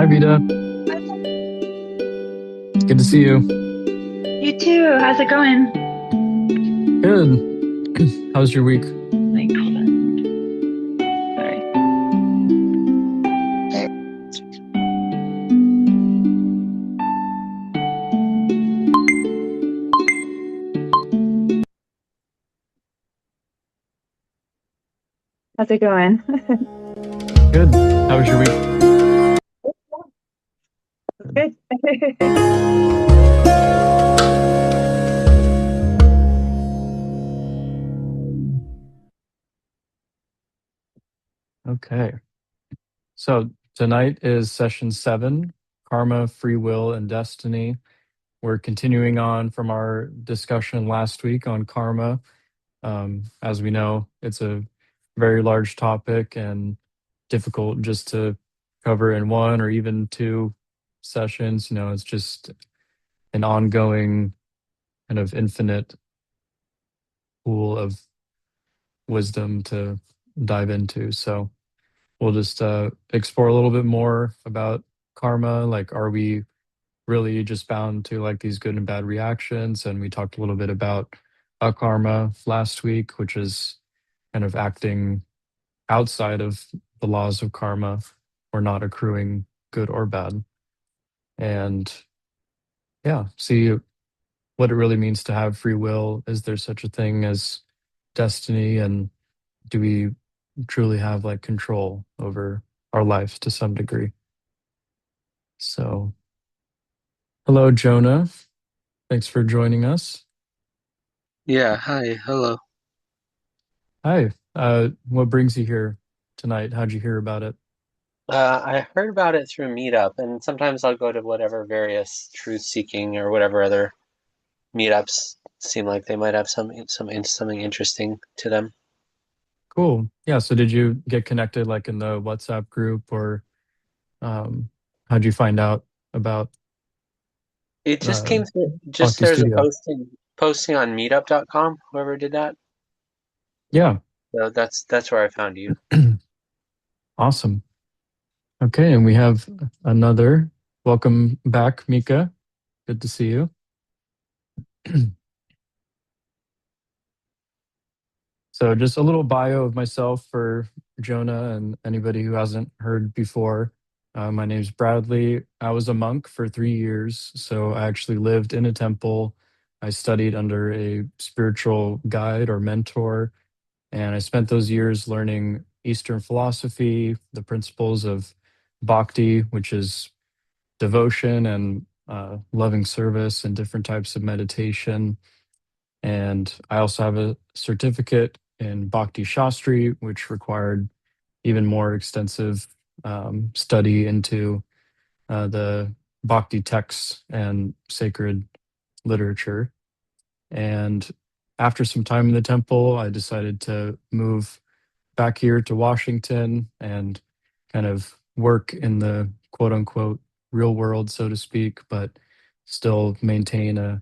Vida. Good to see you. You too. How's it going? Good. How's your week? Like, hold on. Sorry. There. How's it going? Good. How was your week? Good. Good. Okay. So tonight is session 7, Karma, Free Will, and Destiny. We're continuing on from our discussion last week on karma. As we know, it's a very large topic and difficult just to cover in one or even two sessions. It's just an ongoing kind of infinite pool of wisdom to dive into. So we'll just explore a little bit more about karma. Like, are we really just bound to like these good and bad reactions? And we talked a little bit about akarma last week, which is kind of acting outside of the laws of karma or not accruing good or bad. And yeah, see what it really means to have free will. Is there such a thing as destiny? And do we truly have like control over our life to some degree? So, hello, Jonah. Thanks for joining us. Yeah, hi, hello. Hi. What brings you here tonight? How'd you hear about it? I heard about it through Meetup, and sometimes I'll go to whatever various truth-seeking or whatever other meetups seem like they might have something interesting to them. Cool. Yeah. So, did you get connected like in the WhatsApp group, or um, how'd you find out about It just uh, came through, just Bhakti there's a Studio? posting on meetup.com, whoever did that. Yeah. So that's where I found you. Awesome. Okay. And we have another. Welcome back, Mika. Good to see you. So, just a little bio of myself for Jonah and anybody who hasn't heard before. My name's Bradley. I was a monk for 3 years. So, I actually lived in a temple. I studied under a spiritual guide or mentor. And I spent those years learning Eastern philosophy, the principles of Bhakti, which is devotion and loving service, and different types of meditation. And I also have a certificate in Bhakti Shastri, which required even more extensive study into the Bhakti texts and sacred literature. And after some time in the temple, I decided to move back here to Washington and kind of work in the quote unquote real world, so to speak, but still maintain a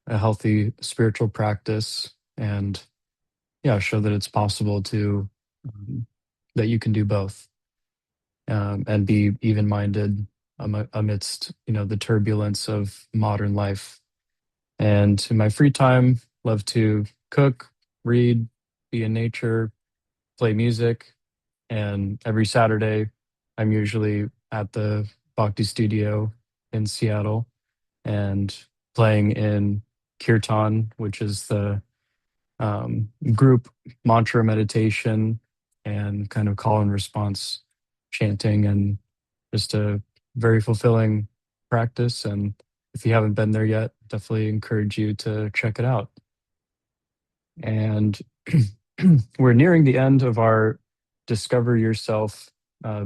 healthy spiritual practice and yeah, show that it's possible to that you can do both, and be even-minded amidst the turbulence of modern life. And in my free time, love to cook, read, be in nature, play music. And every Saturday, I'm usually at the Bhakti Studio in Seattle and playing in kirtan, which is the group mantra meditation and kind of call and response chanting, and just a very fulfilling practice. And if you haven't been there yet, definitely encourage you to check it out. And we're nearing the end of our Discover Yourself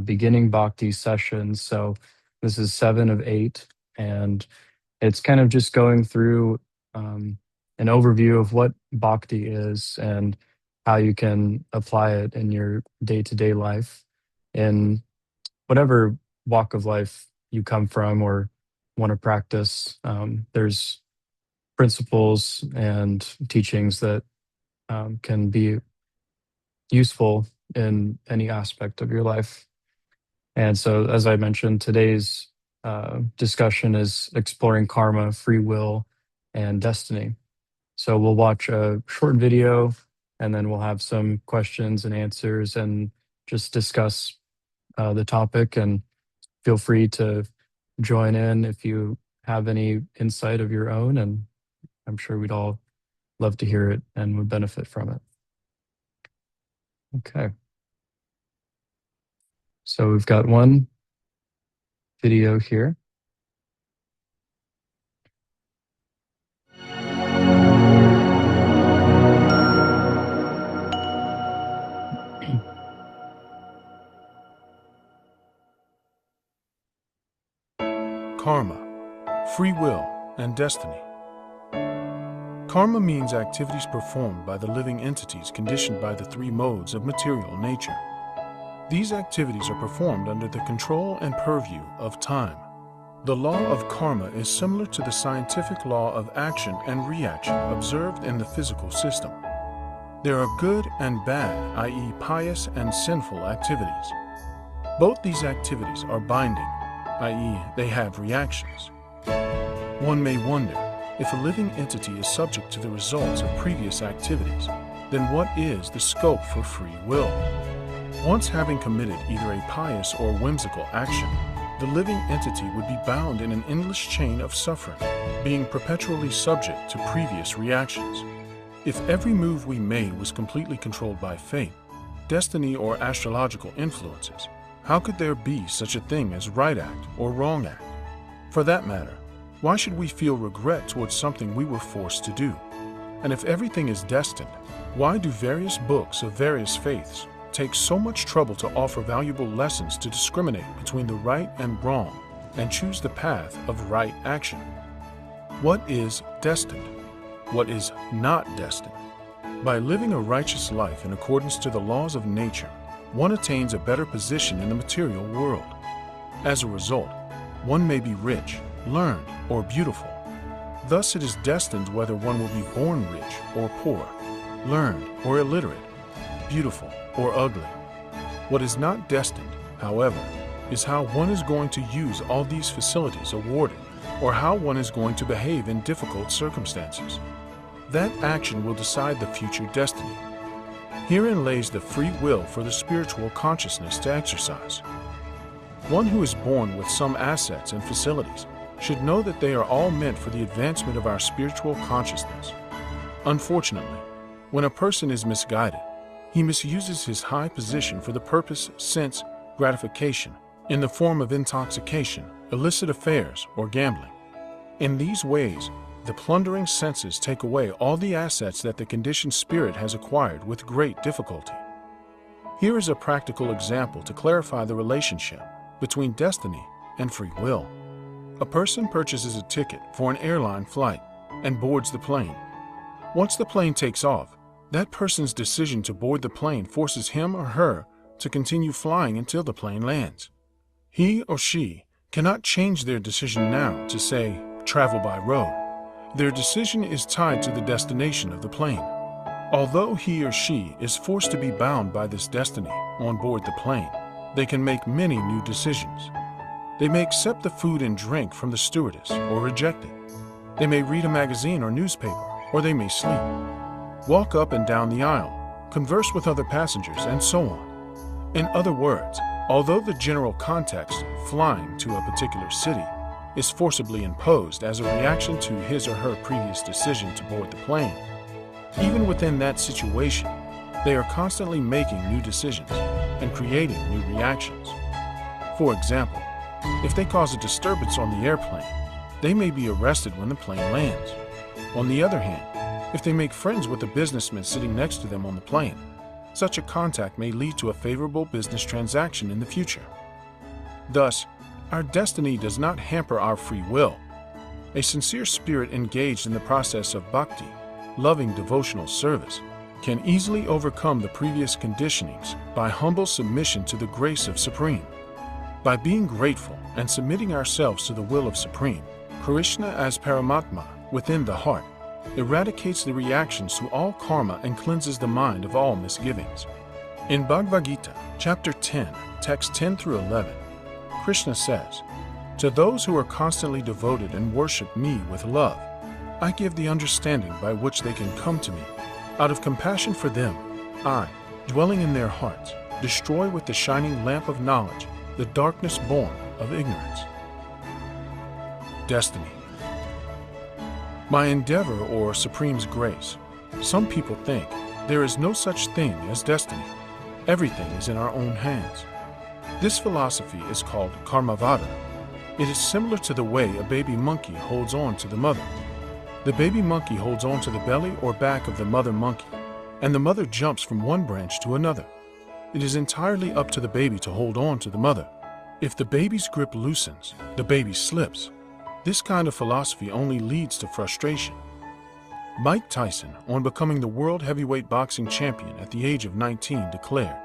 beginning bhakti sessions. So this is 7 of 8. And it's kind of just going through an overview of what bhakti is and how you can apply it in your day to day life in whatever walk of life you come from or want to practice. There's principles and teachings that can be useful in any aspect of your life. And so, as I mentioned, today's discussion is exploring karma, free will, and destiny. So we'll watch a short video and then we'll have some questions and answers and just discuss the topic. And feel free to join in if you have any insight of your own. And I'm sure we'd all love to hear it and would benefit from it. Okay. So we've got one video here. Karma, free will, and destiny. Karma means activities performed by the living entities conditioned by the three modes of material nature. These activities are performed under the control and purview of time. The law of karma is similar to the scientific law of action and reaction observed in the physical system. There are good and bad, i.e., pious and sinful activities. Both these activities are binding, i.e., they have reactions. One may wonder, if a living entity is subject to the results of previous activities, then what is the scope for free will? Once having committed either a pious or whimsical action, the living entity would be bound in an endless chain of suffering, being perpetually subject to previous reactions. If every move we made was completely controlled by fate, destiny, or astrological influences, how could there be such a thing as right act or wrong act? For that matter, why should we feel regret towards something we were forced to do? And if everything is destined, why do various books of various faiths take so much trouble to offer valuable lessons to discriminate between the right and wrong and choose the path of right action? What is destined? What is not destined? By living a righteous life in accordance to the laws of nature, one attains a better position in the material world. As a result, one may be rich, learned, or beautiful. Thus it is destined whether one will be born rich or poor, learned or illiterate, beautiful or ugly. What is not destined, however, is how one is going to use all these facilities awarded, or how one is going to behave in difficult circumstances. That action will decide the future destiny. Herein lays the free will for the spiritual consciousness to exercise. One who is born with some assets and facilities should know that they are all meant for the advancement of our spiritual consciousness. Unfortunately, when a person is misguided, he misuses his high position for the purpose, sense, gratification, in the form of intoxication, illicit affairs, or gambling. In these ways, the plundering senses take away all the assets that the conditioned spirit has acquired with great difficulty. Here is a practical example to clarify the relationship between destiny and free will. A person purchases a ticket for an airline flight and boards the plane. Once the plane takes off, that person's decision to board the plane forces him or her to continue flying until the plane lands. He or she cannot change their decision now to, say, travel by road. Their decision is tied to the destination of the plane. Although he or she is forced to be bound by this destiny on board the plane, they can make many new decisions. They may accept the food and drink from the stewardess or reject it. They may read a magazine or newspaper, or they may sleep, walk up and down the aisle, converse with other passengers, and so on. In other words, although the general context, flying to a particular city, is forcibly imposed as a reaction to his or her previous decision to board the plane, even within that situation, they are constantly making new decisions and creating new reactions. For example, if they cause a disturbance on the airplane, they may be arrested when the plane lands. On the other hand, if they make friends with the businessman sitting next to them on the plane, such a contact may lead to a favorable business transaction in the future. Thus, our destiny does not hamper our free will. A sincere spirit engaged in the process of bhakti, loving devotional service, can easily overcome the previous conditionings by humble submission to the grace of Supreme. By being grateful and submitting ourselves to the will of Supreme, Krishna as Paramatma within the heart eradicates the reactions to all karma and cleanses the mind of all misgivings. In Bhagavad Gita, chapter 10, text 10 through 11, Krishna says, "To those who are constantly devoted and worship me with love, I give the understanding by which they can come to me. Out of compassion for them, I, dwelling in their hearts, destroy with the shining lamp of knowledge the darkness born of ignorance." Destiny. My endeavor or Supreme's grace. Some people think there is no such thing as destiny. Everything is in our own hands. This philosophy is called Karmavada. It is similar to the way a baby monkey holds on to the mother. The baby monkey holds on to the belly or back of the mother monkey, and the mother jumps from one branch to another. It is entirely up to the baby to hold on to the mother. If the baby's grip loosens, the baby slips. This kind of philosophy only leads to frustration. Mike Tyson, on becoming the world heavyweight boxing champion at the age of 19, declared,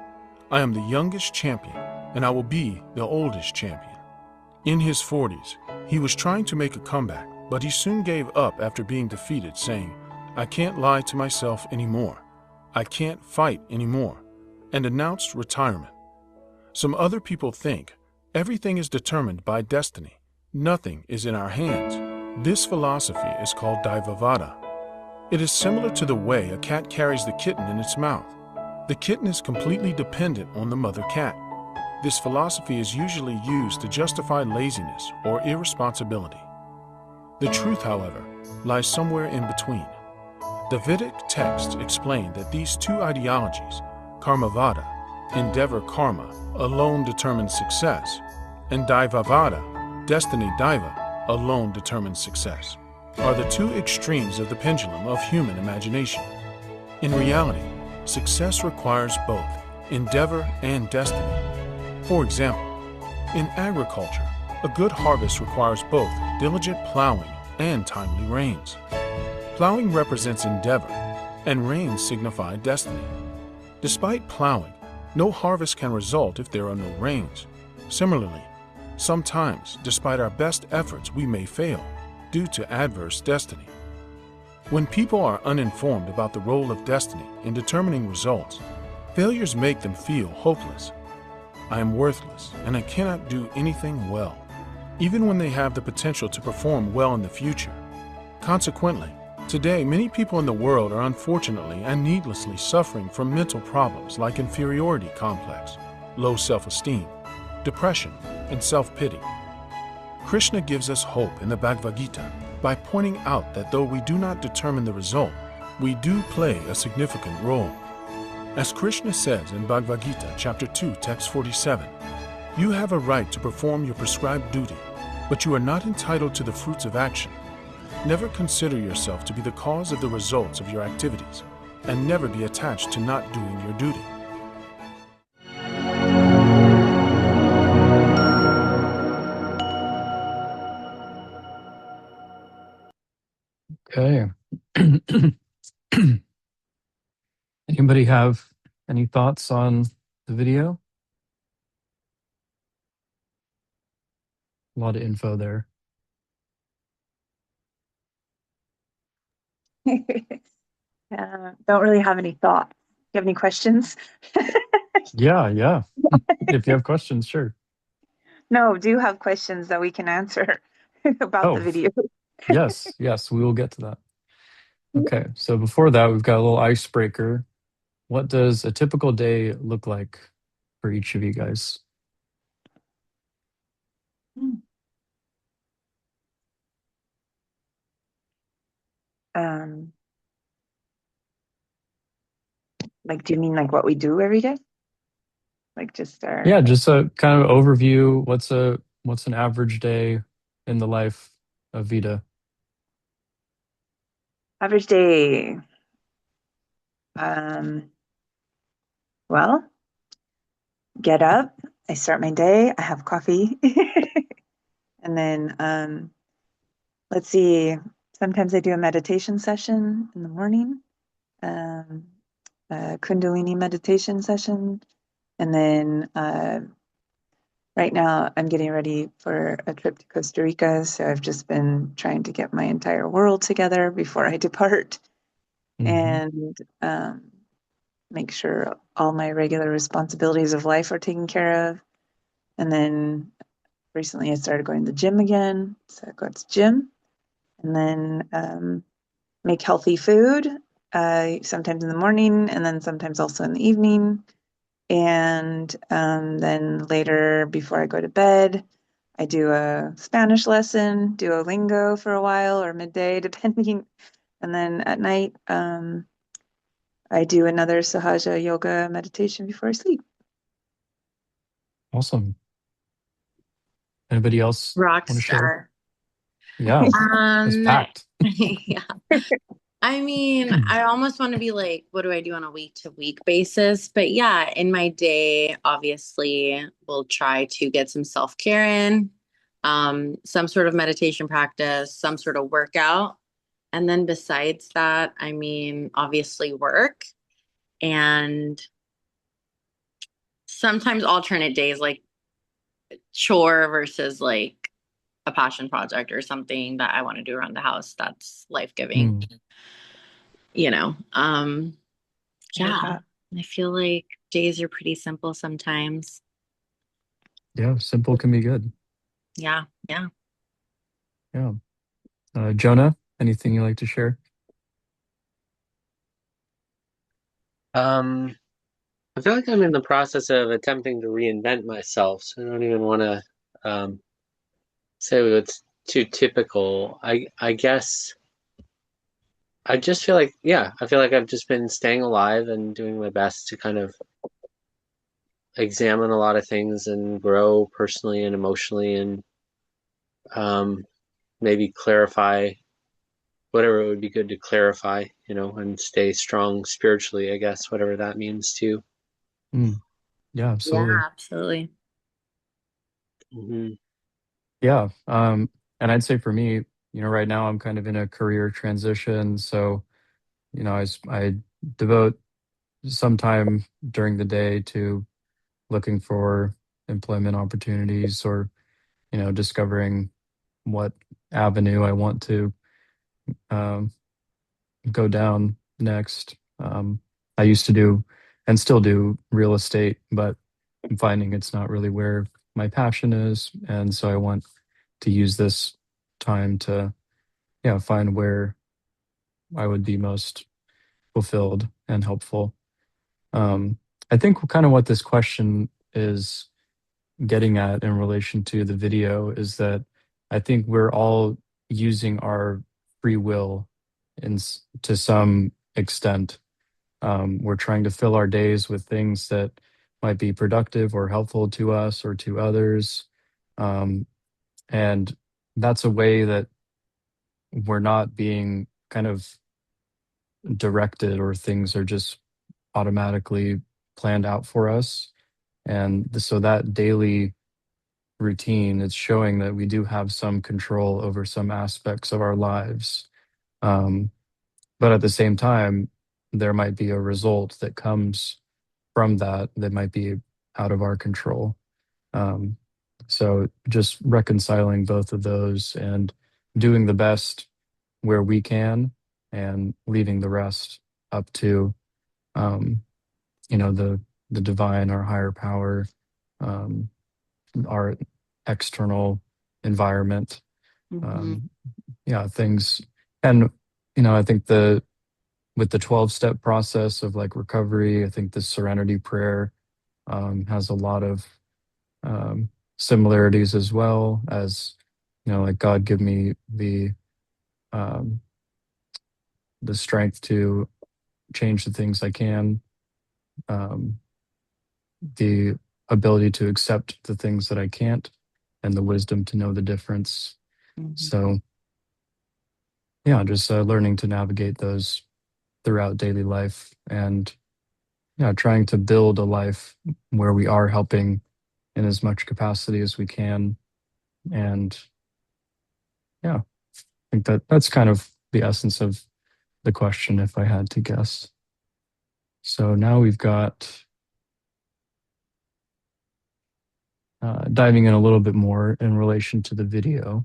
"I am the youngest champion, and I will be the oldest champion." In his 40s, he was trying to make a comeback, but he soon gave up after being defeated, saying, "I can't lie to myself anymore. I can't fight anymore," and announced retirement. Some other people think everything is determined by destiny. Nothing is in our hands. This philosophy is called Daivavada. It is similar to the way a cat carries the kitten in its mouth. The kitten is completely dependent on the mother cat. This philosophy is usually used to justify laziness or irresponsibility. The truth, however, lies somewhere in between. The Vedic texts explain that these two ideologies, Karmavada, endeavor karma, alone determines success, and Daivavada, destiny daiva, alone determines success, are the two extremes of the pendulum of human imagination. In reality, success requires both endeavor and destiny. For example, in agriculture, a good harvest requires both diligent plowing and timely rains. Plowing represents endeavor, and rains signify destiny. Despite plowing, no harvest can result if there are no rains. Similarly, sometimes, despite our best efforts, we may fail due to adverse destiny. When people are uninformed about the role of destiny in determining results, failures make them feel hopeless. I am worthless and I cannot do anything well, even when they have the potential to perform well in the future. Consequently, today many people in the world are unfortunately and needlessly suffering from mental problems like inferiority complex, low self-esteem, depression, and self-pity. Krishna gives us hope in the Bhagavad Gita by pointing out that though we do not determine the result, we do play a significant role. As Krishna says in Bhagavad Gita, chapter 2, text 47, "You have a right to perform your prescribed duty, but you are not entitled to the fruits of action. Never consider yourself to be the cause of the results of your activities, and never be attached to not doing your duty." Okay. Anybody have any thoughts on the video? A lot of info there. Don't really have any thoughts. You have any questions? Yeah. If you have questions, sure. No, do have questions that we can answer about the Oh, video. yes, we will get to that. Okay, so before that, we've got a little icebreaker. What does a typical day look like for each of you guys? Um, like, do you mean like what we do every day? Like just our Yeah, just a kind of overview. What's an average day in the life of Vita? average day. Um, well, get up, I start my day, I have coffee, and then let's see, sometimes I do a meditation session in the morning, um, a Kundalini meditation session, and then right now I'm getting ready for a trip to Costa Rica, so I've just been trying to get my entire world together before I depart Mhm. and make sure all my regular responsibilities of life are taken care of. And then recently I started going to the gym again. So I go to the gym and then make healthy food, sometimes in the morning and then sometimes also in the evening. And then later, before I go to bed, I do a Spanish lesson, Duolingo for a while or midday, depending. And then at night, I do another Sahaja yoga meditation before I sleep. Awesome. Anybody else Rock want to share? star. Yeah, it's packed. Yeah. I mean, I almost want to be like, what do I do on a week to week basis? But yeah, in my day, obviously, we'll try to get some self-care in, some sort of meditation practice, some sort of workout. And then besides that, I mean, obviously work and sometimes alternate days like chore versus like a passion project or something that I want to do around the house that's life-giving. Mm, You know. Yeah. that. I feel like days are pretty simple sometimes. yeah, simple can be good. Yeah, yeah. Yeah. Jonah, anything you like to share? I feel like I'm in the process of attempting to reinvent myself, so I don't even want to say what's too typical. I guess I just feel like, yeah, I feel like I've just been staying alive and doing my best to kind of examine a lot of things and grow personally and emotionally and um, maybe clarify whatever it would be good to clarify, and stay strong spiritually, I guess, whatever that means too. Mm, yeah, Yeah, absolutely. absolutely. Hmm. Yeah. And I'd say for me, right now I'm kind of in a career transition. So, I devote some time during the day to looking for employment opportunities or, discovering what avenue I want to um, go down next. I used to do and still do real estate, but I'm finding it's not really where my passion is. And so I want to use this time to, yeah, find where I would be most fulfilled and helpful. Um, I think kind of what this question is getting at in relation to the video is that I think we're all using our free will to some extent. We're trying to fill our days with things that might be productive or helpful to us or to others. Um, and that's a way that we're not being kind of directed or things are just automatically planned out for us. And so that daily routine is showing that we do have some control over some aspects of our lives. Um, but at the same time, there might be a result that comes from that might be out of our control. Um, so just reconciling both of those and doing the best where we can and leaving the rest up to um, the divine, our higher power, um, our external environment. Hmm. Um, yeah, things, and I think the with the 12-step process of like recovery, I think the Serenity Prayer has a lot of um, similarities as well as like God give me um, the strength to change the things I can, um, the ability to accept the things that I can't, and the wisdom to know the difference. Hmm. So yeah, just learning to navigate those throughout daily life and yeah, trying to build a life where we are helping in as much capacity as we can. And yeah, I think that's kind of the essence of the question if I had to guess. So now we've got diving in a little bit more in relation to the video.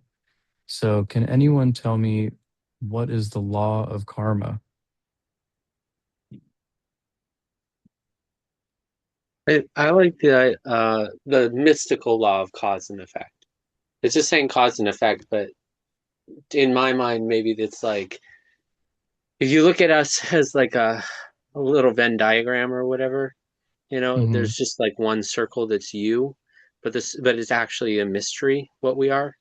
So can anyone tell me what is the law of karma? I like the mystical law of cause and effect. It's just saying cause and effect, but in my mind, maybe it's like if you look at us as like a little Venn diagram or whatever, Hmm. there's just like one circle that's you, but it's actually a mystery what we are.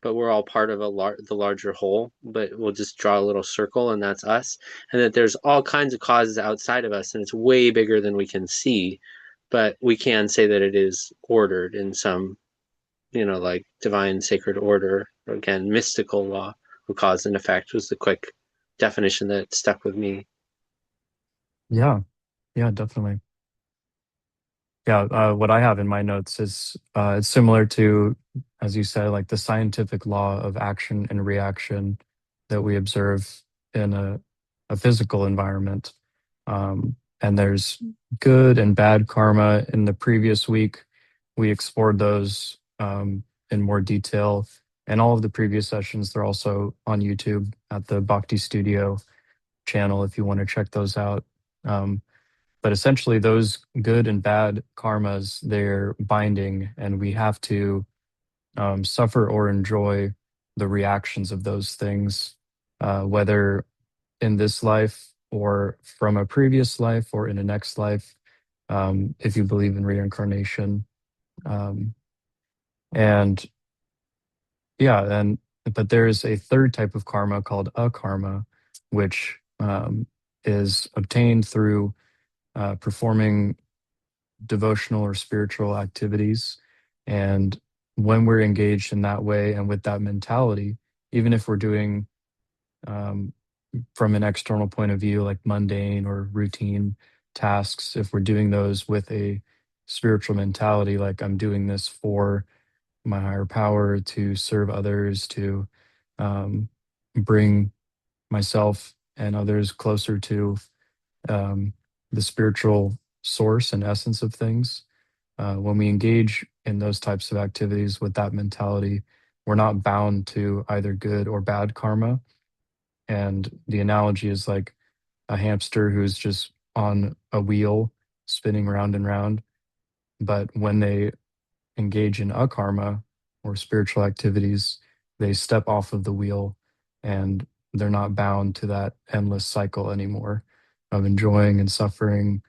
But we're all part of the larger whole. But we'll just draw a little circle, and that's us. And that there's all kinds of causes outside of us, and it's way bigger than we can see. But we can say that it is ordered in some, like divine sacred order. Again, mystical law of cause and effect was the quick definition that stuck with me. Yeah, yeah, definitely. Yeah, what I have in my notes is it's similar to, as you said, like the scientific law of action and reaction that we observe in a physical environment. And there's good and bad karma. In the previous week, we explored those in more detail. And all of the previous sessions, they're also on YouTube at the Bhakti Studio channel if you want to check those out. Um, but essentially, those good and bad karmas, they're binding, and we have to suffer or enjoy the reactions of those things, whether in this life or from a previous life or in a next life, if you believe in reincarnation. Um, and yeah, and but there is a third type of karma called akarma, which is obtained through performing devotional or spiritual activities. And when we're engaged in that way and with that mentality, even if we're doing um, from an external point of view, like mundane or routine tasks, if we're doing those with a spiritual mentality, like I'm doing this for my higher power to serve others, to um, bring myself and others closer to um, the spiritual source and essence of things. When we engage in those types of activities with that mentality, we're not bound to either good or bad karma. And the analogy is like a hamster who's just on a wheel spinning round and round. But when they engage in akarma or spiritual activities, they step off of the wheel and they're not bound to that endless cycle anymore of enjoying and suffering.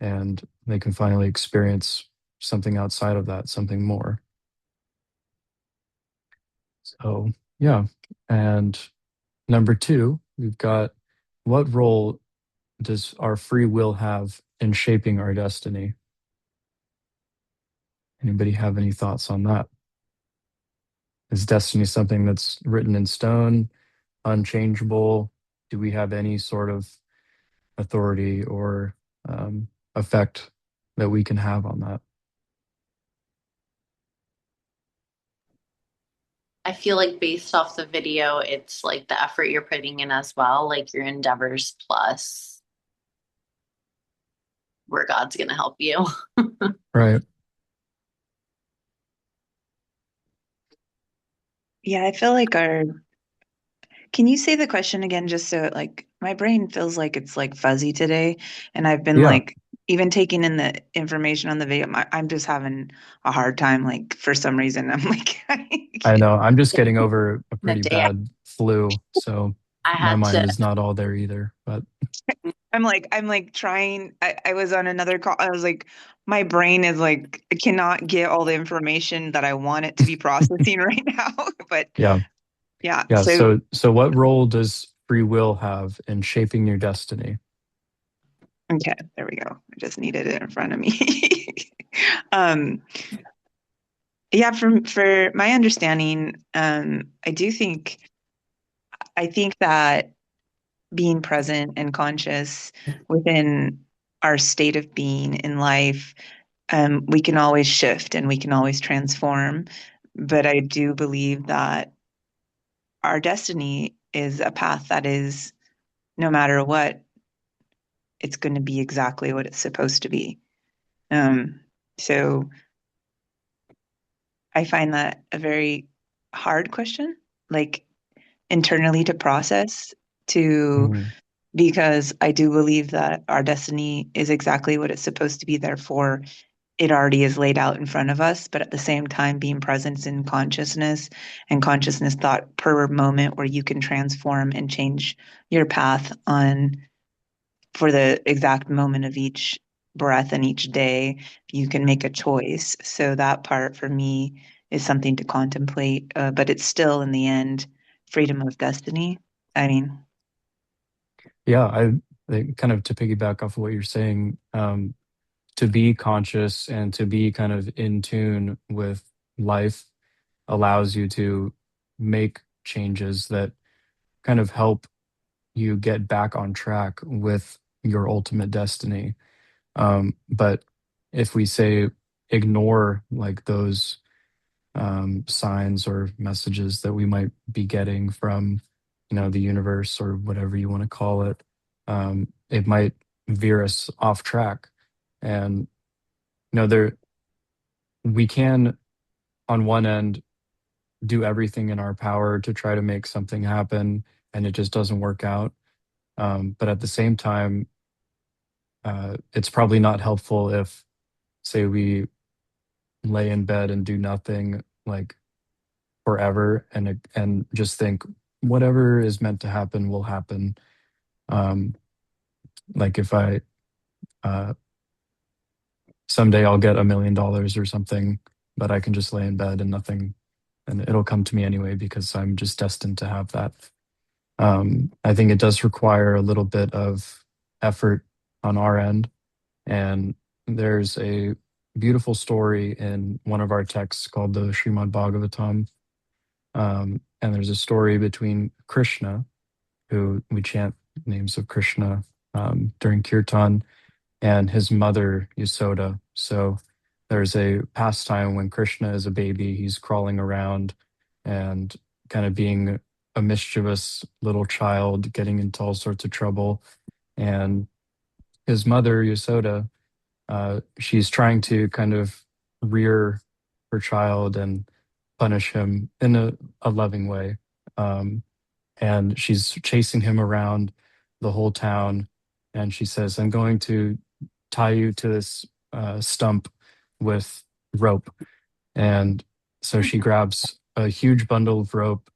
And they can finally experience something outside of that, something more. So, yeah. And number two, we've got what role does our free will have in shaping our destiny? Anybody have any thoughts on that? Is destiny something that's written in stone, unchangeable? Do we have any sort of authority or um, effect that we can have on that? I feel like based off the video, it's like the effort you're putting in as well, like your endeavors plus where God's going to help you. Right. Yeah, I feel like can you say the question again just so like my brain feels like it's like fuzzy today and I've been Yeah, like even taking in the information on the video. I'm just having a hard time like for some reason I'm like I know. I'm just getting over a The pretty day bad flu, so I my had mind to, is not all there either. But I'm like trying I was on another call. I was like my brain is like I cannot get all the information that I want it to be processing right now. But yeah, yeah, yeah. so So what role does free will have in shaping your destiny? okay, there we go. I just needed it in front of me. um Yeah, for my understanding, I think that being present and conscious within our state of being in life, we can always shift and we can always transform. But I do believe that our destiny is a path that is, no matter what, it's going to be exactly what it's supposed to be. Um, so I find that a very hard question. Like internally to process to Mhm. because I do believe that our destiny is exactly what it's supposed to be there for. it already is laid out in front of us, but at the same time being present in consciousness and consciousness thought per moment where you can transform and change your path on for the exact moment of each breath and each day, you can make a choice. So that part for me is something to contemplate, but it's still in the end freedom of destiny. I mean, Yeah, I think kind of to piggyback off of what you're saying, to be conscious and to be kind of in tune with life allows you to make changes that kind of help you get back on track with your ultimate destiny. But if we say ignore like those signs or messages that we might be getting from, the universe or whatever you want to call it, it might veer us off track. And there we can, on one end, do everything in our power to try to make something happen, and it just doesn't work out. But at the same time, it's probably not helpful if, say, we lay in bed and do nothing like forever, and just think whatever is meant to happen will happen. Um, like if I uh, someday I'll get $1 million or something, but I can just lay in bed and nothing, and it'll come to me anyway because I'm just destined to have that. I think it does require a little bit of effort on our end. And there's a beautiful story in one of our texts called the Srimad Bhagavatam. And there's a story between Krishna, who we chant names of Krishna during Kirtan, and his mother, Yasoda. So there's a pastime when Krishna is a baby, he's crawling around and kind of being a mischievous little child, getting into all sorts of trouble. And his mother, Yasoda, she's trying to kind of rear her child and punish him in a loving way. Um, and she's chasing him around the whole town. And she says, I'm going to tie you to this stump with rope. And so she grabs a huge bundle of rope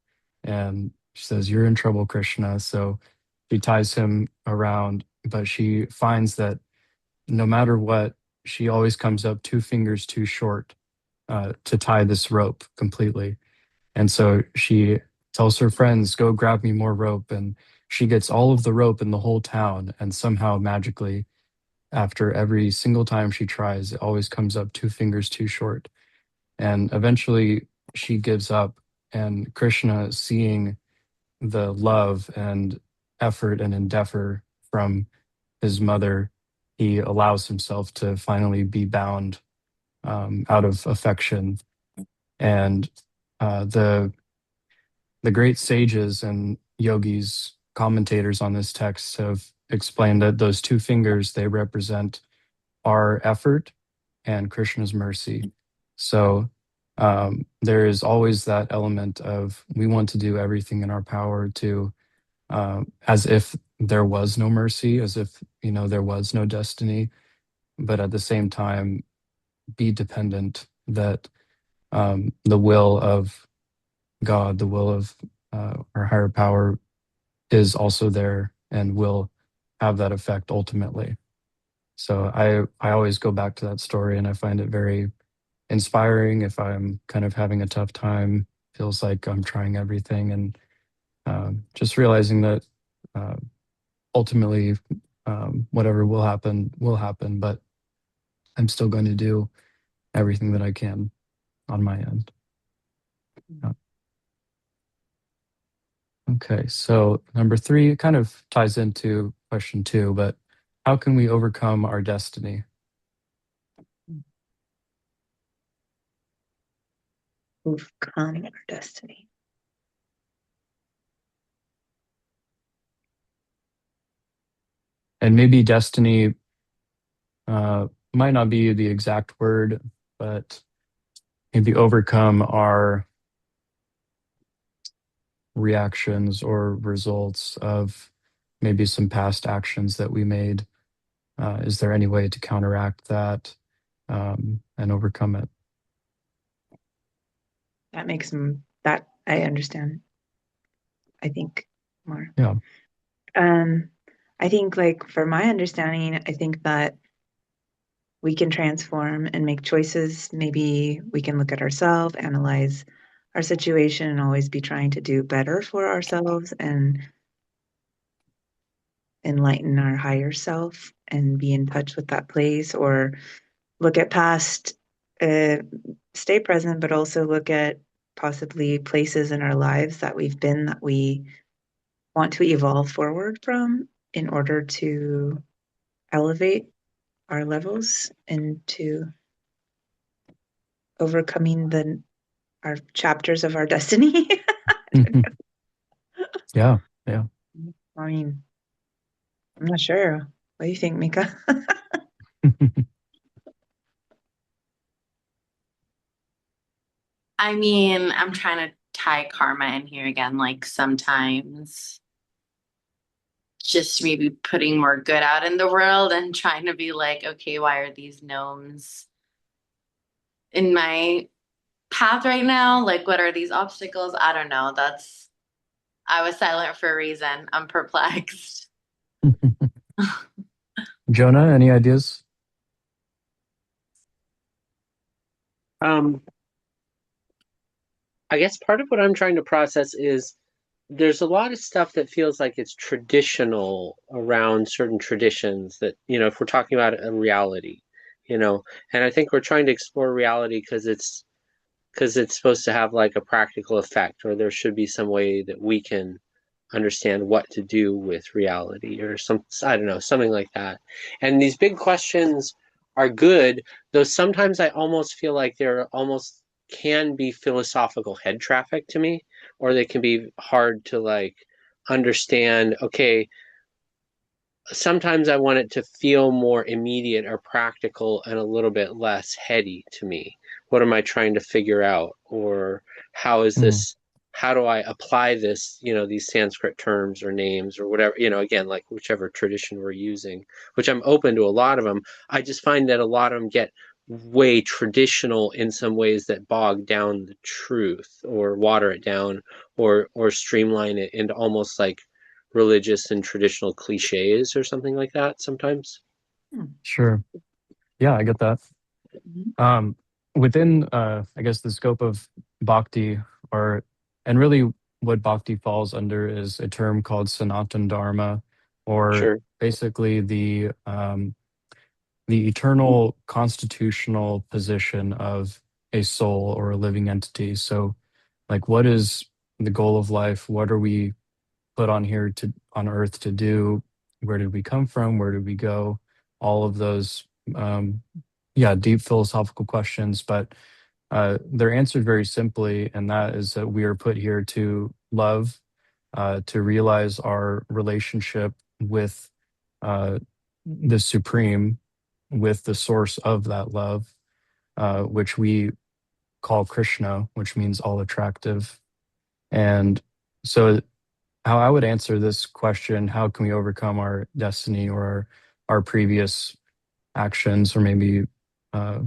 and she says, You're in trouble, Krishna. So she ties him around, but she finds that no matter what, she always comes up 2 fingers too short to tie this rope completely. And so she tells her friends, Go grab me more rope. And she gets all of the rope in the whole town. And somehow magically, after every single time she tries, it always comes up 2 fingers too short. And eventually she gives up. And Krishna, seeing the love and effort and endeavor from his mother, he allows himself to finally be bound out of affection. And the great sages and yogis, commentators on this text, have explained that those 2 fingers, they represent our effort and Krishna's mercy. So there is always that element of we want to do everything in our power to, as if there was no mercy, as if there was no destiny, but at the same time be dependent that the will of God, the will of our higher power, is also there and will have that effect ultimately. So I always go back to that story and I find it very inspiring if I'm kind of having a tough time, feels like I'm trying everything, and just realizing that uh, ultimately whatever will happen, but I'm still going to do everything that I can on my end. Yeah. Okay, so number 3 kind of ties into question 2, but how can we overcome our destiny? overcome our destiny. And maybe destiny might not be the exact word, but maybe overcome our reactions or results of maybe some past actions that we made. Is there any way to counteract that? and overcome it. That makes that I understand. I think more. Yeah. I think like for my understanding, I think that we can transform and make choices. Maybe we can look at ourselves, analyze our situation, and always be trying to do better for ourselves and enlighten our higher self and be in touch with that place, or look at past, uh, stay present, but also look at possibly places in our lives that we've been that we want to evolve forward from in order to elevate our levels into overcoming our chapters of our destiny. Yeah. Yeah. I mean, I'm not sure. What do you think, Mika? I mean, I'm trying to tie karma in here again. Like sometimes just maybe putting more good out in the world and trying to be like, okay, why are these gnomes in my path right now? Like, what are these obstacles? I don't know. I was silent for a reason. I'm perplexed. Jonah, any ideas? I guess part of what I'm trying to process is there's a lot of stuff that feels like it's traditional around certain traditions that, if we're talking about a reality, and I think we're trying to explore reality because it's supposed to have like a practical effect, or there should be some way that we can understand what to do with reality, or I don't know, something like that. And these big questions are good, though sometimes I almost feel like they're almost can be philosophical head traffic to me, or they can be hard to like understand. Okay, sometimes I want it to feel more immediate or practical and a little bit less heady to me. What am I trying to figure out? Or how is Mm, this? How do I apply this, these Sanskrit terms or names or whatever, again, like whichever tradition we're using, which I'm open to a lot of them. I just find that a lot of them get way traditional in some ways that bog down the truth or water it down or streamline it into almost like religious and traditional cliches or something like that sometimes. sure. Yeah, I get that. Mhm. Um, Within, I guess, the scope of bhakti, and really what bhakti falls under is a term called Sanatan Dharma, or Sure. basically the eternal constitutional position of a soul or a living entity. So, like, what is the goal of life? What are we put on earth to do? Where did we come from? Where did we go? All of those, um, yeah, deep philosophical questions, but they're answered very simply, and that is that we are put here to love, to realize our relationship with the Supreme, with the source of that love, which we call Krishna, which means all attractive. And so, how I would answer this question, how can we overcome our destiny or our previous actions or maybe uh,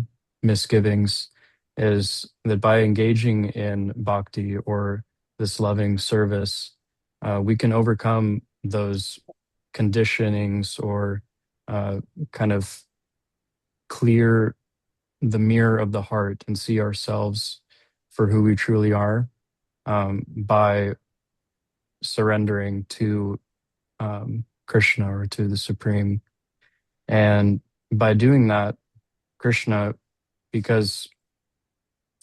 misgivings, is that by engaging in bhakti or this loving service, we can overcome those conditionings or kind of clear the mirror of the heart and see ourselves for who we truly are, by surrendering to Krishna or to the Supreme. And by doing that, Krishna, because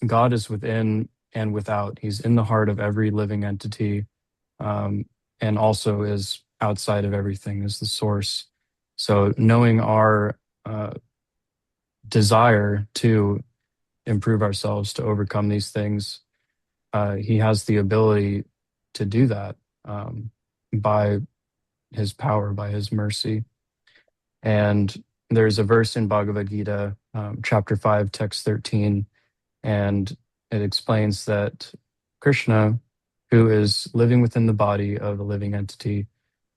God is within and without, He's in the heart of every living entity, um, and also is outside of everything, is the source. So, knowing our desire to improve ourselves, to overcome these things, He has the ability to do that, by His power, by His mercy. And there's a verse in Bhagavad Gita, chapter 5, text 13, and it explains that Krishna, who is living within the body of a living entity,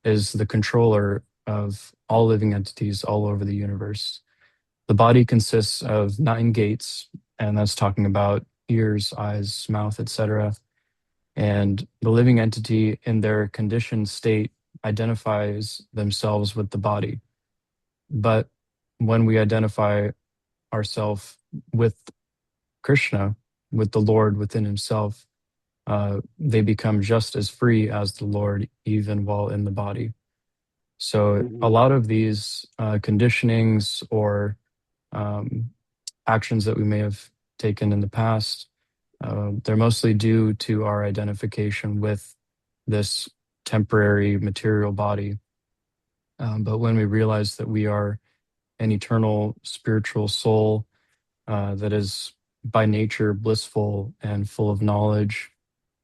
is the controller of all living entities all over the universe. the body consists of 9 gates, and that's talking about ears, eyes, mouth, etc. And the living entity in their conditioned state identifies themselves with the body. But when we identify ourselves with Krishna, with the Lord within himself, they become just as free as the Lord, even while in the body. So a Mhm. lot of these conditionings or um, actions that we may have taken in the past, they're mostly due to our identification with this temporary material body. But when we realize that we are an eternal spiritual soul that is by nature blissful and full of knowledge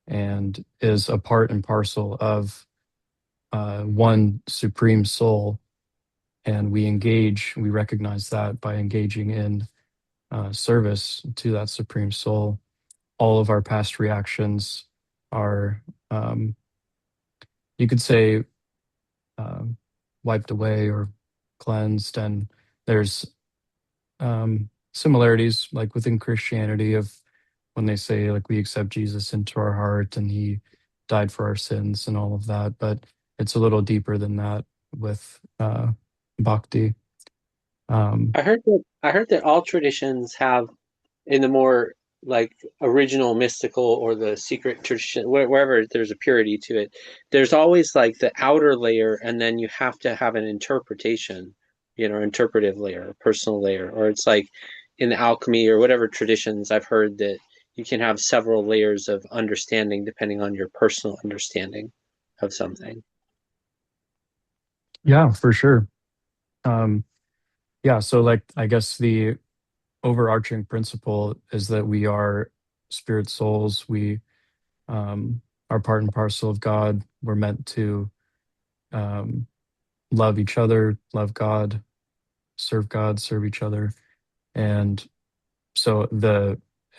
and is a part and parcel of one supreme soul, and we recognize that by engaging in service to that supreme soul, all of our past reactions are, um, you could say, um, wiped away or cleansed. And there's similarities like within Christianity of when they say like we accept Jesus into our heart and he died for our sins and all of that, but it's a little deeper than that with bhakti. Um, I heard that all traditions have, in the more like original mystical or the secret tradition, wherever there's a purity to it, there's always like the outer layer, and then you have to have an interpretation, interpretive layer, personal layer, or it's like in the alchemy or whatever traditions I've heard that you can have several layers of understanding depending on your personal understanding of something. yeah, for sure. Um, yeah, so like I guess the overarching principle is that we are spirit souls. We are part and parcel of God. We're meant to um, love each other, love God, serve each other. And so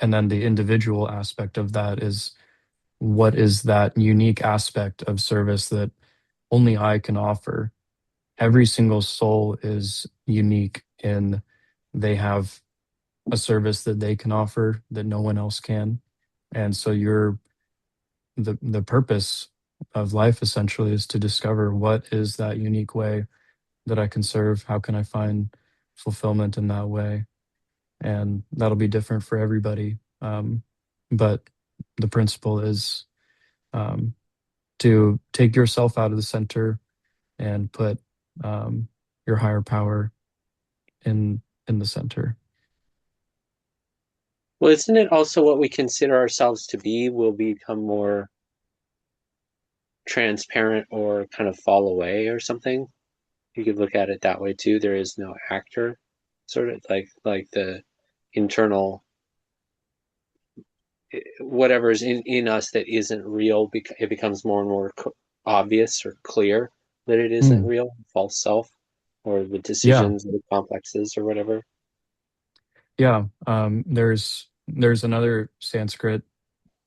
and then the individual aspect of that is what is that unique aspect of service that only I can offer. Every single soul is unique in they have a service that they can offer that no one else can. And so the purpose of life essentially is to discover what is that unique way that I can serve. How can I find fulfillment in that way? And that'll be different for everybody. But the principle is um, to take yourself out of the center and put um, your higher power in the center. Well, isn't it also what we consider ourselves to be will become more transparent or kind of fall away or something? You could look at it that way too. There is no actor, sort of like the internal whatever is in us that isn't real. It becomes more and more obvious or clear that it isn't Mm, real, false self, or the yeah, decisions, the complexes, or whatever. yeah. There's another Sanskrit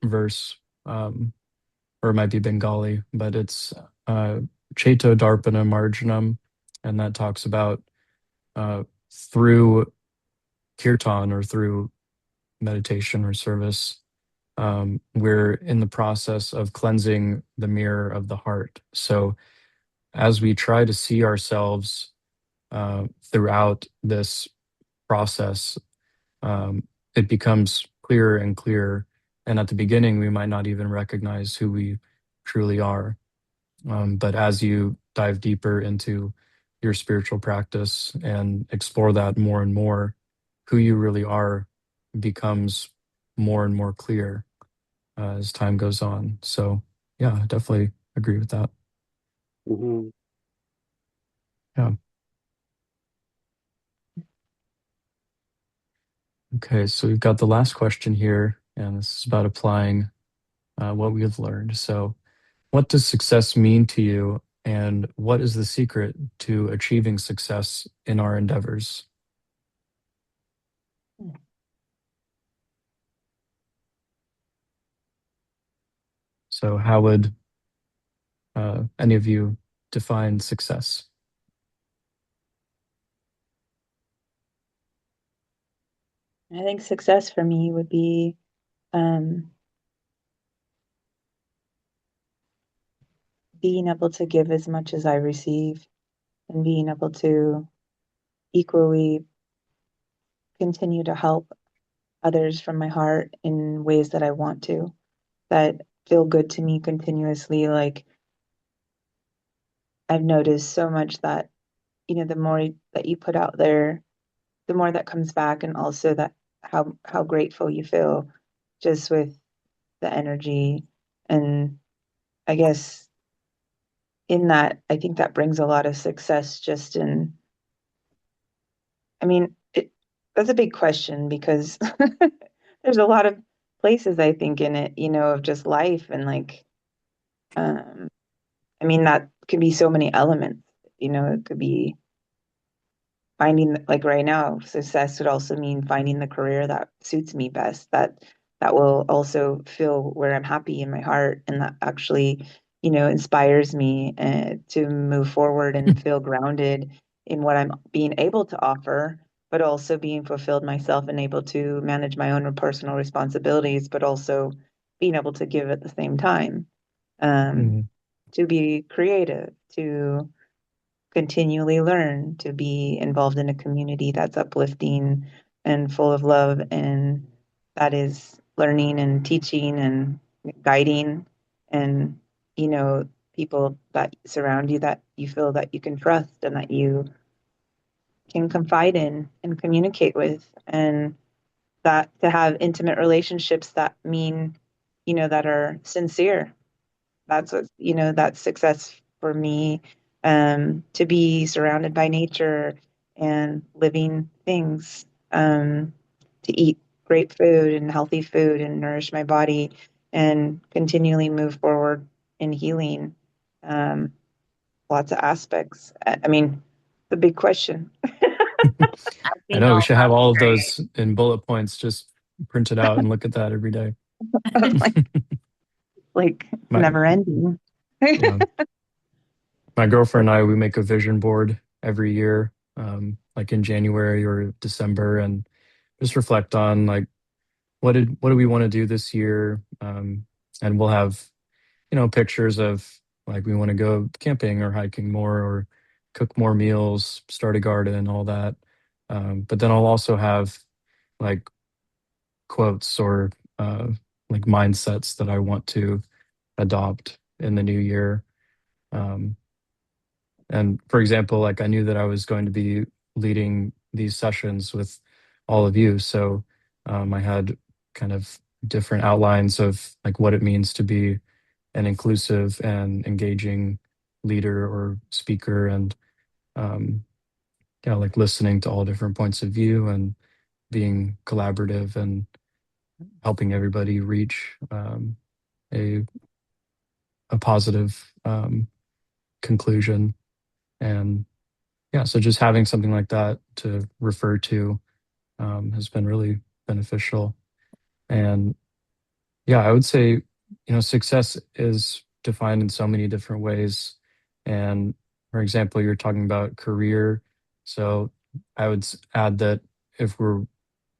verse, or it might be Bengali, but it's Cheto Darpana Marjanam, and that talks about through kirtan or through meditation or service, we're in the process of cleansing the mirror of the heart. So as we try to see ourselves throughout this process, it becomes clearer and clearer. And at the beginning, we might not even recognize who we truly are. But as you dive deeper into your spiritual practice and explore that more and more, who you really are becomes more and more clear as time goes on. So, yeah, I definitely agree with that. Mm-hmm. Yeah. Okay, so we've got the last question here, and this is about applying what we have learned. So, what does success mean to you, and what is the secret to achieving success in our endeavors? So, how would any of you define success? I think success for me would be um, being able to give as much as I receive and being able to equally continue to help others from my heart in ways that I want to, that feel good to me continuously. Like I've noticed so much that, the more that you put out there, the more that comes back, and also that how grateful you feel just with the energy. And I guess in that, I think that brings a lot of success just in, I mean, that's a big question because there's a lot of places I think in it, of just life and like, um, I mean, that could be so many elements, it could be finding, like right now, success would also mean finding the career that suits me best, that will also feel where I'm happy in my heart, and that actually, inspires me to move forward and feel grounded in what I'm being able to offer, but also being fulfilled myself and able to manage my own personal responsibilities, but also being able to give at the same time, um, Mhm. to be creative, to continually learn, to be involved in a community that's uplifting and full of love, and that is learning and teaching and guiding, and people that surround you that you feel that you can trust and that you can confide in and communicate with, and that to have intimate relationships that mean, that are sincere. That's what, that's success for me. To be surrounded by nature and living things, to eat great food and healthy food and nourish my body and continually move forward in healing. Um, Lots of aspects. I mean, the big question. I I think know we all should have that's all of great. those in bullet points, just print it out and look at that every day. like, like My, never ending. yeah, my girlfriend and I, we make a vision board every year, like in January or December, and just reflect on like what do we want to do this year, and we'll have pictures of like we want to go camping or hiking more or cook more meals, start a garden, all that. But then I'll also have like quotes or uh, like mindsets that I want to adopt in the new year. Um, and for example, like I knew that I was going to be leading these sessions with all of you. So I had kind of different outlines of like what it means to be an inclusive and engaging leader or speaker, and um, yeah, like listening to all different points of view and being collaborative and helping everybody reach a a positive conclusion. And yeah, so just having something like that to refer to has been really beneficial. And yeah, I would say, success is defined in so many different ways. And for example, you're talking about career. So I would add that if we're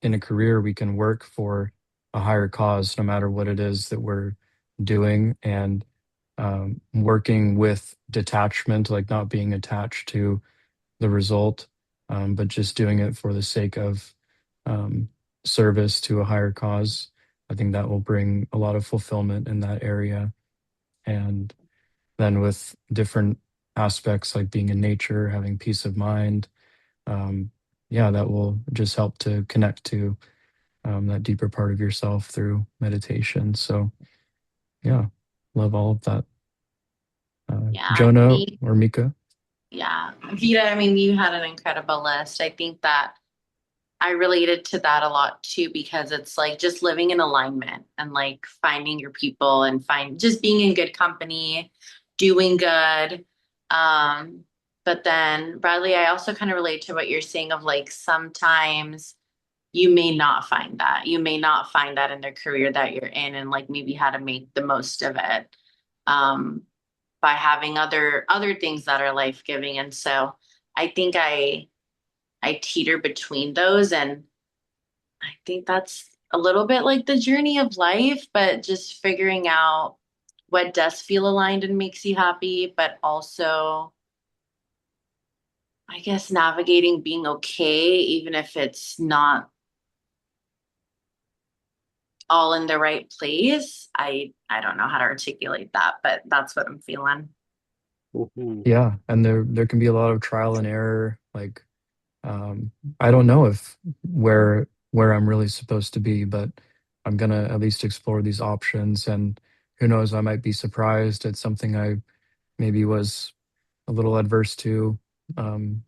in a career, we can work for a higher cause, no matter what it is that we're doing. And working with detachment, like not being attached to the result, but just doing it for the sake of um, service to a higher cause. I think that will bring a lot of fulfillment in that area. And then with different aspects like being in nature, having peace of mind, um, yeah, that will just help to connect to that deeper part of yourself through meditation. So, yeah, love all of that. Yeah, Jonah me, or Mika? yeah. Vita, I mean, you had an incredible list. I think that I related to that a lot too, because it's like just living in alignment and like finding your people and just being in good company, doing good. Um, but then Bradley, I also kind of relate to what you're saying of like sometimes you may not find that. You may not find that in the career that you're in, and like maybe how to make the most of it. Um, by having other things that are life-giving. And so I think I teeter between those, and I think that's a little bit like the journey of life, but just figuring out what does feel aligned and makes you happy, but also, I guess, navigating being okay, even if it's not all in the right place. I don't know how to articulate that, but that's what I'm feeling. Hmm. Yeah, and there can be a lot of trial and error. Like, um, I don't know if where I'm really supposed to be, but I'm gonna at least explore these options. And who knows, I might be surprised at something I maybe was a little adverse to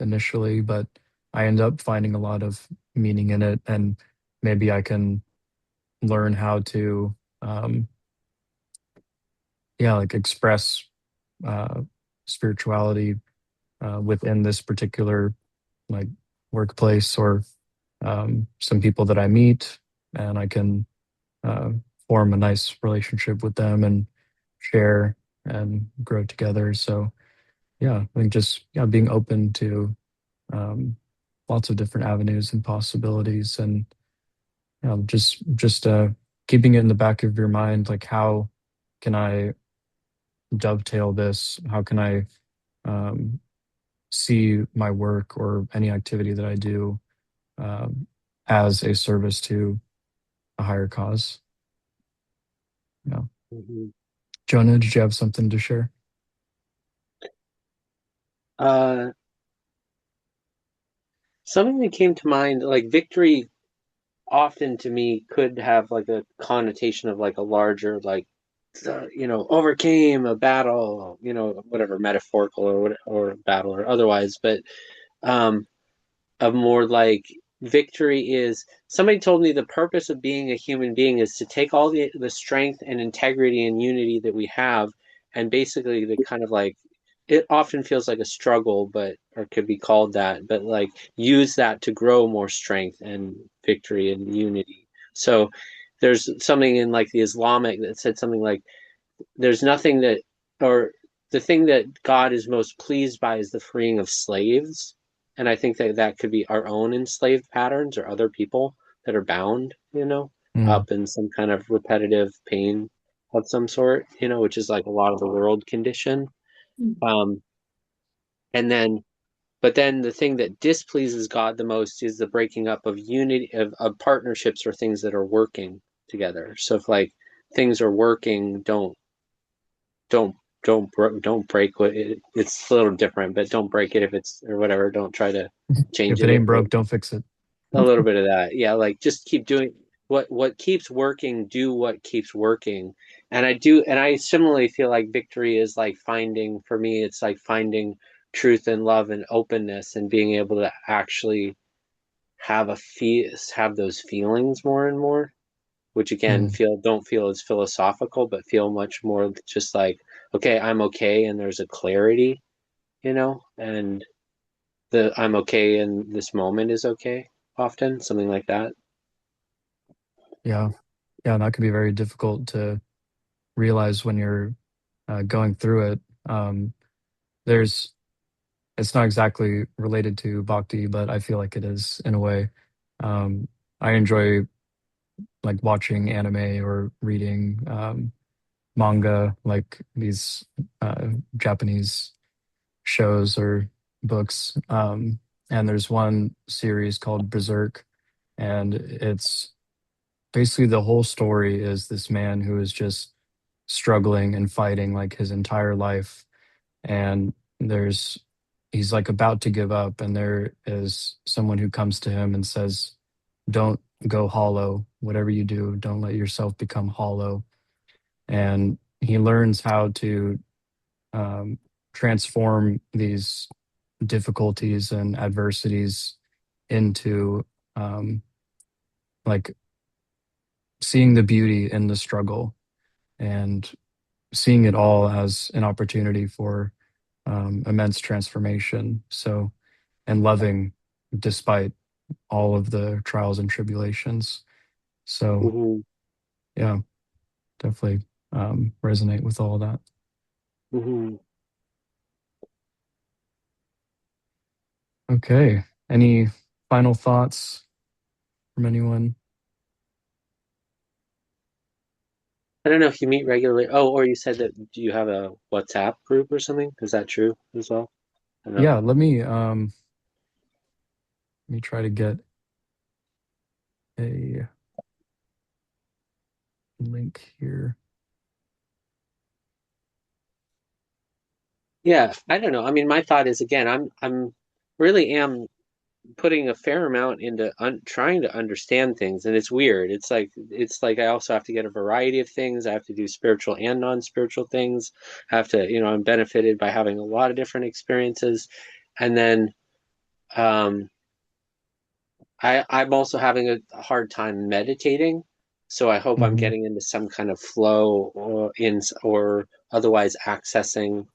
initially, but I end up finding a lot of meaning in it, and maybe I can learn how to, um, yeah, like express uh, spirituality within this particular like workplace or some people that I meet, and I can uh, form a nice relationship with them and share and grow together. So yeah, I think just yeah, being open to um, lots of different avenues and possibilities, and you know, just keeping it in the back of your mind, like how can I dovetail this? How can I um, see my work or any activity that I do um, as a service to a higher cause? Yeah. Hmm. Jonah, did you have something to share? Uh, Something that came to mind, like victory often to me could have like a connotation of like a larger, like, overcame a battle, whatever, metaphorical or what, or battle or otherwise, but um, of more like victory is somebody told me the purpose of being a human being is to take all the strength and integrity and unity that we have and basically the kind of like it often feels like a struggle but or could be called that but like use that to grow more strength and victory and unity. So there's something in like the Islamic that said something like there's nothing that or the thing that God is most pleased by is the freeing of slaves. And I think that that could be our own enslaved patterns or other people that are bound, Mm, up in some kind of repetitive pain of some sort, which is like a lot of the world condition. Um, and then, but then the thing that displeases God the most is the breaking up of unity of partnerships or things that are working together. So if like things are working, don't don't break it's a little different, but don't break it if it's or whatever. Don't try to change if it it ain't broke, don't fix it. a little bit of that. Yeah, like just keep doing what keeps working. Do what keeps working, and I similarly feel like victory is like finding for me. It's like finding truth and love and openness and being able to actually have those feelings more and more, which again Mm, don't feel as philosophical, but feel much more just like, okay, I'm okay, and there's a clarity, and the I'm okay in this moment is okay, often, something like that. yeah, yeah, and that could be very difficult to realize when you're going through it. There's it's not exactly related to bhakti, but I feel like it is in a way. Um, I enjoy like watching anime or reading manga, like these Japanese shows or books. And there's one series called Berserk, and it's basically the whole story is this man who is just struggling and fighting like his entire life, and there's he's like about to give up, and there is someone who comes to him and says, don't go hollow. Whatever you do, don't let yourself become hollow. And he learns how to um, transform these difficulties and adversities into um, like seeing the beauty in the struggle and seeing it all as an opportunity for immense transformation. So, and loving despite all of the trials and tribulations. So, Hmm. yeah, definitely resonate with all of that. Hmm. Okay. Any final thoughts from anyone? I don't know if you meet regularly. Oh, or you said that do you have a WhatsApp group or something? Is that true as well? I don't know. Yeah, let me try to get a link here. Yeah, I don't know. I mean, my thought is again, I'm really am putting a fair amount into trying to understand things, and it's weird. It's like I also have to get a variety of things. I have to do spiritual and non-spiritual things. I have to, I'm benefited by having a lot of different experiences, and then um, I'm also having a hard time meditating. So I hope I'm Hmm. getting into some kind of flow or otherwise accessing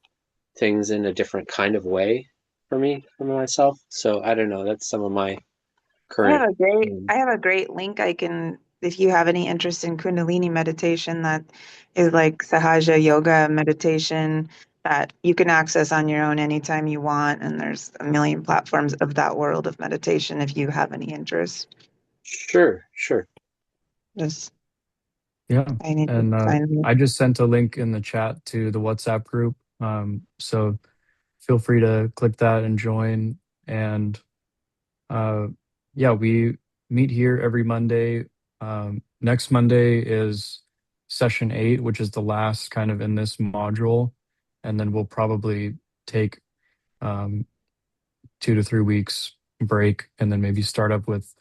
things in a different kind of way for myself. So I don't know. That's some of my current. I have a great link I can, if you have any interest in Kundalini meditation, that is like Sahaja yoga meditation that you can access on your own anytime you want. And there's a million platforms of that world of meditation if you have any interest. Sure, sure. Just, Yeah. I need to And find it. I just sent a link in the chat to the WhatsApp group. So feel free to click that and join. And uh, yeah, we meet here every Monday. Next Monday is session 8, which is the last kind of in this module. And then we'll probably take um, 2 to 3 weeks break and then maybe start up with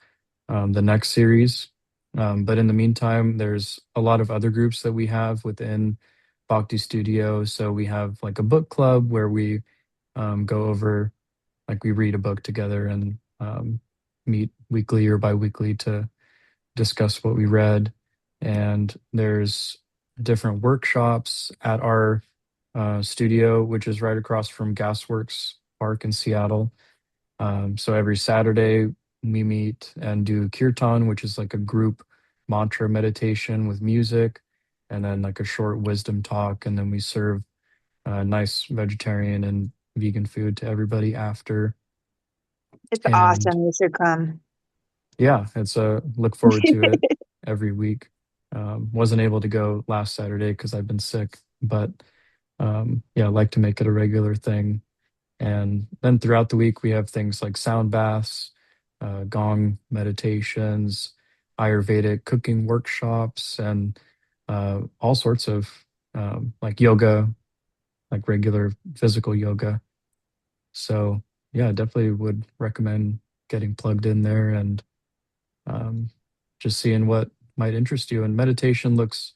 the next series. But in the meantime, there's a lot of other groups that we have within Bhakti Studio. So we have like a book club where we go over, like we read a book together and meet weekly or biweekly to discuss what we read. And there's different workshops at our studio, which is right across from Gasworks Park in Seattle. So every Saturday we meet and do kirtan, which is like a group mantra meditation with music, and then like a short wisdom talk, and then we serve nice vegetarian and vegan food to everybody after. It's And awesome. You should come. yeah, it's a look forward to it every week. Wasn't able to go last Saturday because I've been sick, but yeah, I like to make it a regular thing. And then throughout the week, we have things like sound baths, gong meditations, Ayurvedic cooking workshops, and all sorts of like yoga, like regular physical yoga. So, yeah, definitely would recommend getting plugged in there and um, just seeing what might interest you. And meditation looks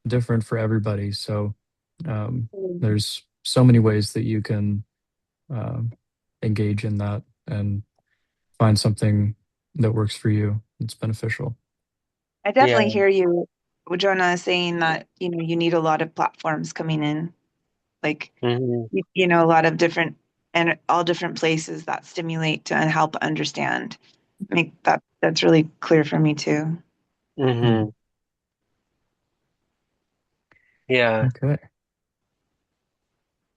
different for everybody. So, um, there's so many ways that you can um, engage in that and find something that works for you. It's beneficial. I Yeah. definitely hear you, Jonah, saying that, you need a lot of platforms coming in, like, Hmm. a lot of different and all different places that stimulate to and help understand. Make that's really clear for me too. Hmm. Hmm. Yeah. Okay.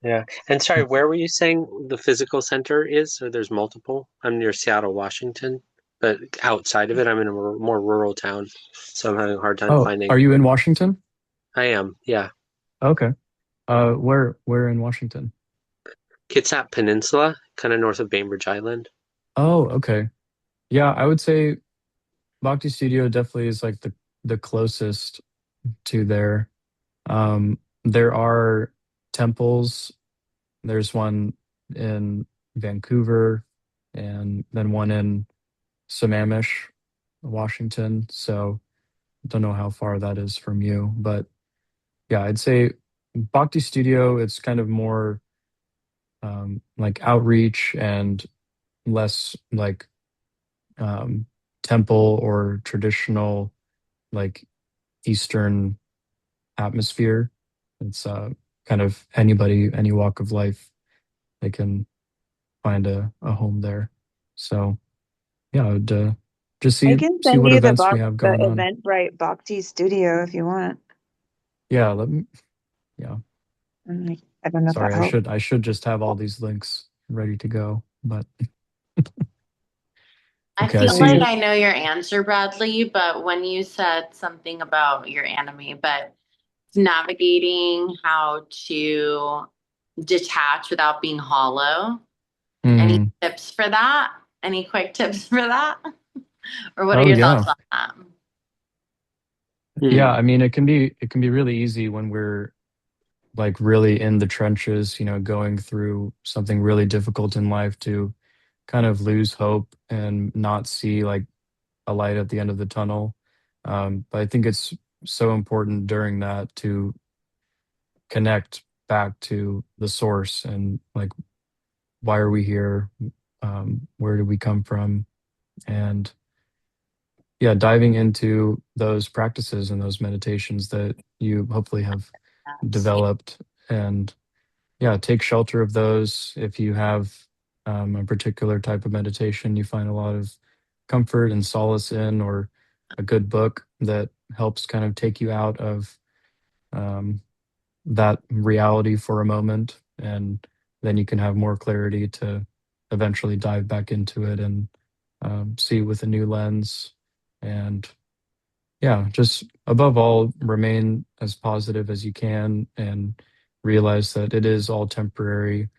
Yeah. And sorry, where were you saying the physical center is? So there's multiple. I'm near Seattle, Washington, but outside of it, I'm in a more rural town, so I'm having a hard time Oh, are finding. you in Washington? I am, yeah. Okay. Where in Washington? Kitsap Peninsula, kind of north of Bainbridge Island. Oh, okay. Yeah, I would say Bhakti Studio definitely is like the closest to there. There are temples. There's one in Vancouver and then one in Sammamish, Washington. So don't know how far that is from you, but yeah, I'd say Bhakti Studio, it's kind of more like outreach and less like um, temple or traditional like Eastern atmosphere. It's kind of anybody, any walk of life, they can find a home there. So yeah, I would just I see can see send what you the events we have the going on. Eventbrite Bhakti Studio if you want. Yeah, let me. Yeah, I don't know if that sorry, helps. I should just have all these links ready to go, but I okay, I feel like see. I know your answer, Bradley, but when you said something about your enemy, but navigating how to detach without being hollow. Any Mm. tips for that? Any quick tips for that? Or what are Oh your yeah. thoughts on that? Yeah, I mean, it can be really easy when we're like really in the trenches, going through something really difficult in life to kind of lose hope and not see like a light at the end of the tunnel. But I think it's so important during that to connect back to the source and like, why are we here? Where do we come from? And yeah, diving into those practices and those meditations that you hopefully have developed, and yeah, take shelter of those. If you have a particular type of meditation you find a lot of comfort and solace in, or a good book that helps kind of take you out of um, that reality for a moment, and then you can have more clarity to eventually dive back into it and see with a new lens. And yeah, just above all, remain as positive as you can and realize that it is all temporary.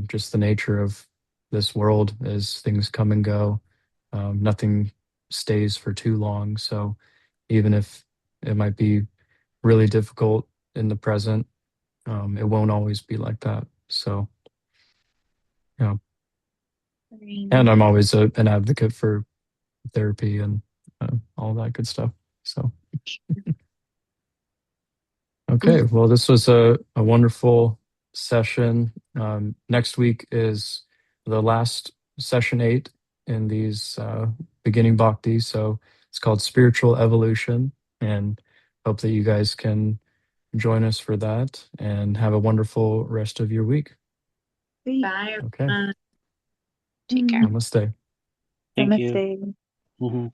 Just the nature of this world as things come and go. Nothing stays for too long. So even if it might be really difficult in the present, it won't always be like that. So, yeah. And I'm always an advocate for therapy and all that good stuff. So. Okay, well, this was a wonderful session. Next week is the last session 8 in these beginning bhakti. So it's called Spiritual Evolution. And hope that you guys can join us for that and have a wonderful rest of your week. Bye. Okay, Take care. namaste. Thank you. Namaste. Mhm.